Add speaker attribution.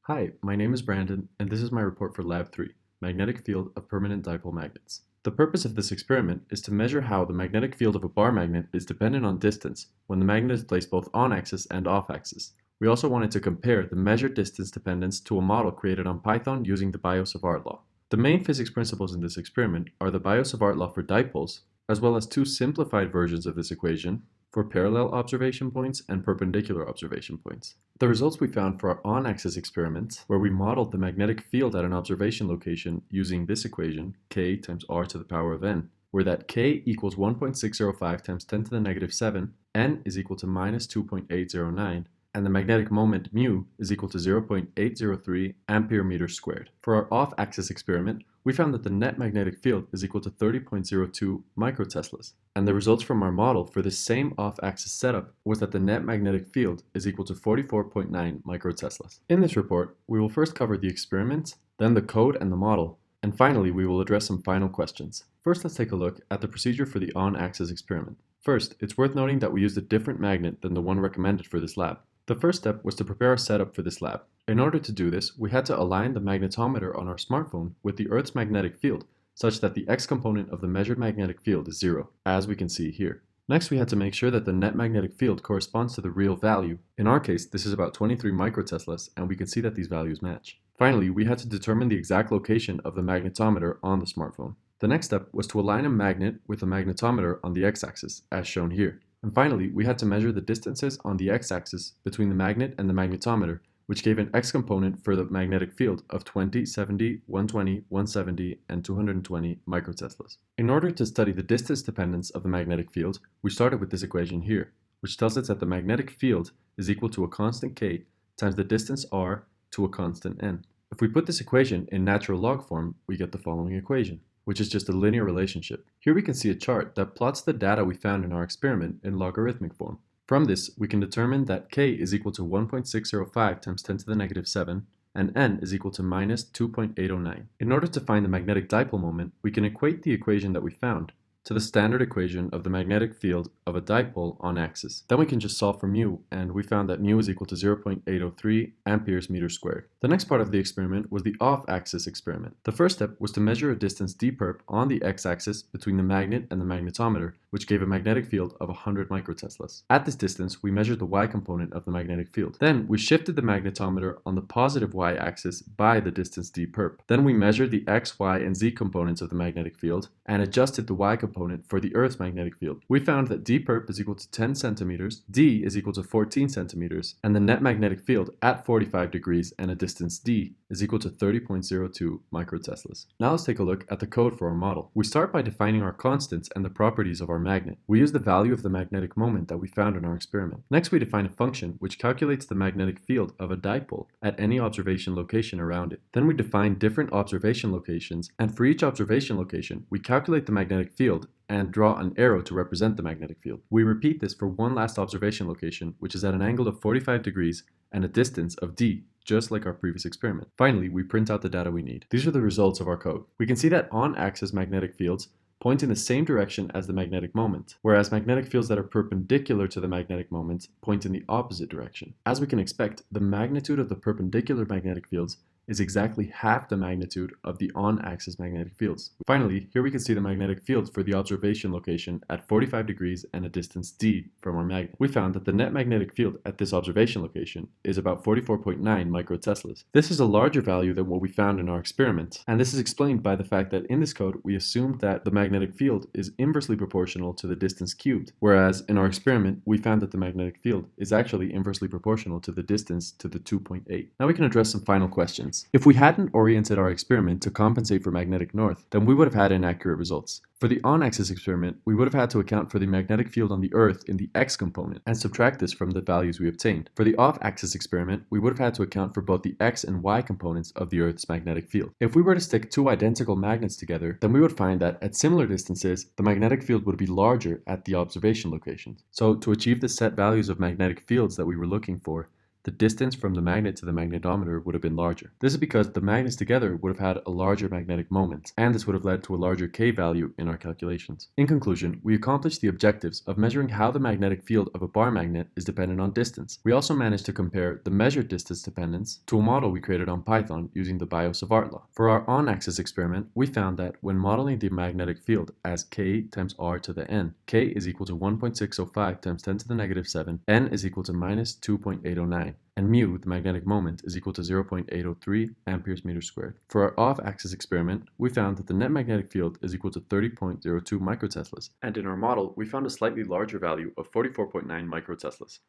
Speaker 1: Hi, my name is Brandon, and this is my report for Lab 3, Magnetic Field of Permanent Dipole Magnets. The purpose of this experiment is to measure how the magnetic field of a bar magnet is dependent on distance when the magnet is placed both on-axis and off-axis. We also wanted to compare the measured distance dependence to a model created on Python using the Biot-Savart law. The main physics principles in this experiment are the Biot-Savart law for dipoles, as well as two simplified versions of this equation for parallel observation points and perpendicular observation points. The results we found for our on-axis experiment, where we modeled the magnetic field at an observation location using this equation, k times r to the power of n, were that k equals 1.605 times 10 to the negative 7, n is equal to minus 2.809, and the magnetic moment mu is equal to 0.803 ampere meters squared. For our off-axis experiment, we found that the net magnetic field is equal to 30.02 microteslas, and the results from our model for this same off-axis setup was that the net magnetic field is equal to 44.9 microteslas. In this report, we will first cover the experiment, then the code and the model, and finally we will address some final questions. First, let's take a look at the procedure for the on-axis experiment. First, it's worth noting that we used a different magnet than the one recommended for this lab. The first step was to prepare a setup for this lab. In order to do this, we had to align the magnetometer on our smartphone with the Earth's magnetic field, such that the x component of the measured magnetic field is 0, as we can see here. Next, we had to make sure that the net magnetic field corresponds to the real value. In our case, this is about 23 microteslas, and we can see that these values match. Finally, we had to determine the exact location of the magnetometer on the smartphone. The next step was to align a magnet with a magnetometer on the x-axis, as shown here. And finally, we had to measure the distances on the x-axis between the magnet and the magnetometer, which gave an x component for the magnetic field of 20, 70, 120, 170, and 220 microteslas. In order to study the distance dependence of the magnetic field, we started with this equation here, which tells us that the magnetic field is equal to a constant k times the distance r to a constant n. If we put this equation in natural log form, we get the following equation, which is just a linear relationship. Here we can see a chart that plots the data we found in our experiment in logarithmic form. From this, we can determine that k is equal to 1.605 times 10 to the negative 7, and n is equal to minus 2.809. In order to find the magnetic dipole moment, we can equate the equation that we found to the standard equation of the magnetic field of a dipole on axis. Then we can just solve for mu, and we found that mu is equal to 0.803 amperes meters squared. The next part of the experiment was the off-axis experiment. The first step was to measure a distance dperp on the x-axis between the magnet and the magnetometer, which gave a magnetic field of 100 microteslas. At this distance, we measured the y component of the magnetic field. Then we shifted the magnetometer on the positive y-axis by the distance dperp. Then we measured the x, y, and z components of the magnetic field and adjusted the y component for the Earth's magnetic field. We found that dperp is equal to 10 centimeters, d is equal to 14 centimeters, and the net magnetic field at 45 degrees and a distance d is equal to 30.02 microteslas. Now let's take a look at the code for our model. We start by defining our constants and the properties of our magnet. We use the value of the magnetic moment that we found in our experiment. Next, we define a function which calculates the magnetic field of a dipole at any observation location around it. Then we define different observation locations, and for each observation location, we calculate the magnetic field and draw an arrow to represent the magnetic field. We repeat this for one last observation location, which is at an angle of 45 degrees and a distance of d, just like our previous experiment. Finally, we print out the data we need. These are the results of our code. We can see that on-axis magnetic fields point in the same direction as the magnetic moment, whereas magnetic fields that are perpendicular to the magnetic moment point in the opposite direction. As we can expect, the magnitude of the perpendicular magnetic fields is exactly half the magnitude of the on-axis magnetic fields. Finally, here we can see the magnetic field for the observation location at 45 degrees and a distance d from our magnet. We found that the net magnetic field at this observation location is about 44.9 microteslas. This is a larger value than what we found in our experiment, and this is explained by the fact that in this code we assumed that the magnetic field is inversely proportional to the distance cubed, whereas in our experiment we found that the magnetic field is actually inversely proportional to the distance to the 2.8. Now we can address some final questions. If we hadn't oriented our experiment to compensate for magnetic north, then we would have had inaccurate results. For the on-axis experiment, we would have had to account for the magnetic field on the Earth in the x component and subtract this from the values we obtained. For the off-axis experiment, we would have had to account for both the x and y components of the Earth's magnetic field. If we were to stick two identical magnets together, then we would find that at similar distances, the magnetic field would be larger at the observation locations. So to achieve the set values of magnetic fields that we were looking for, the distance from the magnet to the magnetometer would have been larger. This is because the magnets together would have had a larger magnetic moment, and this would have led to a larger K value in our calculations. In conclusion, we accomplished the objectives of measuring how the magnetic field of a bar magnet is dependent on distance. We also managed to compare the measured distance dependence to a model we created on Python using the Biot-Savart law. For our on-axis experiment, we found that when modeling the magnetic field as K times R to the N, K is equal to 1.605 times 10 to the negative 7, N is equal to minus 2.809, and mu, the magnetic moment, is equal to 0.803 amperes meters squared. For our off-axis experiment, we found that the net magnetic field is equal to 30.02 microteslas, and in our model, we found a slightly larger value of 44.9 microteslas.